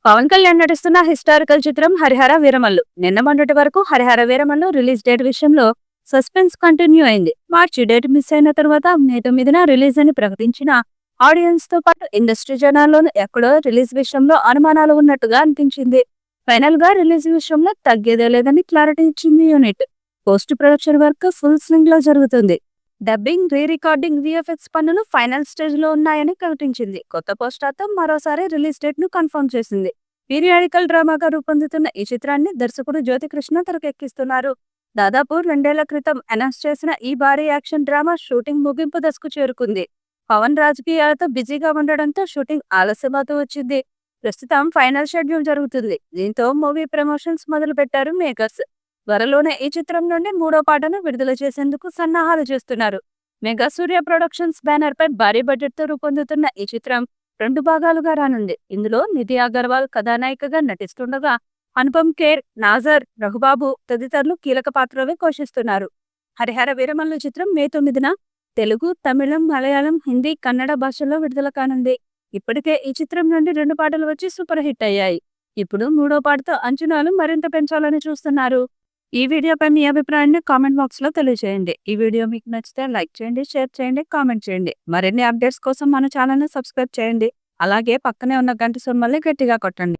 పవన్ కళ్యాణ్ నటిస్తున్న హిస్టారికల్ చిత్రం హరిహర వీరమల్లు. నిన్న మొన్నటి వరకు హరిహర వీరమల్లు రిలీజ్ డేట్ విషయంలో సస్పెన్స్ కంటిన్యూ అయింది. మార్చి డేట్ మిస్ అయిన తర్వాత మే 9న రిలీజ్ అని ప్రకటించిన ఆడియన్స్ తో పాటు ఇండస్ట్రీ జనాల్లోనూ ఎక్కడో రిలీజ్ విషయంలో అనుమానాలు ఉన్నట్టుగా అనిపించింది. ఫైనల్ గా రిలీజ్ విషయంలో తగ్గేదే లేదని క్లారిటీ ఇచ్చింది unit. Post production work full swing లో జరుగుతుంది. డబ్బింగ్, రీ రికార్డింగ్, విఎఫ్ఎక్స్ పనులు ఫైనల్ స్టేజ్ లో ఉన్నాయని ప్రకటించింది. కొత్త పోస్టర్ తో మరోసారి రిలీజ్ డేట్ ను కన్ఫర్మ్ చేసింది. పీరియాడికల్ డ్రామాగా రూపొందుతున్న ఈ చిత్రాన్ని దర్శకుడు జ్యోతికృష్ణ తెరకెక్కిస్తున్నారు. దాదాపు 2 ఏళ్ల క్రితం అనౌన్స్ చేసిన ఈ భారీ యాక్షన్ డ్రామా షూటింగ్ ముగింపు దశకు చేరుకుంది. పవన్ రాజకీయాలతో బిజీగా ఉండడంతో షూటింగ్ ఆలస్యమవుతూ వచ్చింది. ప్రస్తుతం ఫైనల్ షెడ్యూల్ జరుగుతుంది. దీంతో మూవీ ప్రమోషన్స్ మొదలు పెట్టారు మేకర్స్. త్వరలోనే ఈ చిత్రం నుండి 3వ పాటను విడుదల చేసేందుకు సన్నాహాలు చేస్తున్నారు. మెగా సూర్య ప్రొడక్షన్స్ బ్యానర్ పై భారీ బడ్జెట్ తో రూపొందుతున్న ఈ చిత్రం 2 భాగాలుగా రానుంది. ఇందులో నిధి అగర్వాల్ కథానాయికగా నటిస్తుండగా అనుపమ్ ఖేర్, నాజర్, రఘుబాబు తదితరులు కీలక పాత్రలు పోషిస్తున్నారు. హరిహర వీరమల్లు చిత్రం మే 9న తెలుగు, తమిళం, మలయాళం, హిందీ, కన్నడ భాషల్లో విడుదల కానుంది. ఇప్పటికే ఈ చిత్రం నుండి 2 పాటలు వచ్చి సూపర్ హిట్ అయ్యాయి. ఇప్పుడు 3వ పాటతో అంచనాలు మరింత పెంచాలని చూస్తున్నారు. ఈ వీడియోపై మీ అభిప్రాయాన్ని కామెంట్ బాక్స్ లో తెలియజేయండి. ఈ వీడియో మీకు నచ్చితే లైక్ చేయండి, షేర్ చేయండి, కామెంట్ చేయండి. మరిన్ని అప్డేట్స్ కోసం మన ఛానల్ ని సబ్స్క్రైబ్ చేయండి. అలాగే పక్కనే ఉన్న గంట సింబల్ని గట్టిగా కొట్టండి.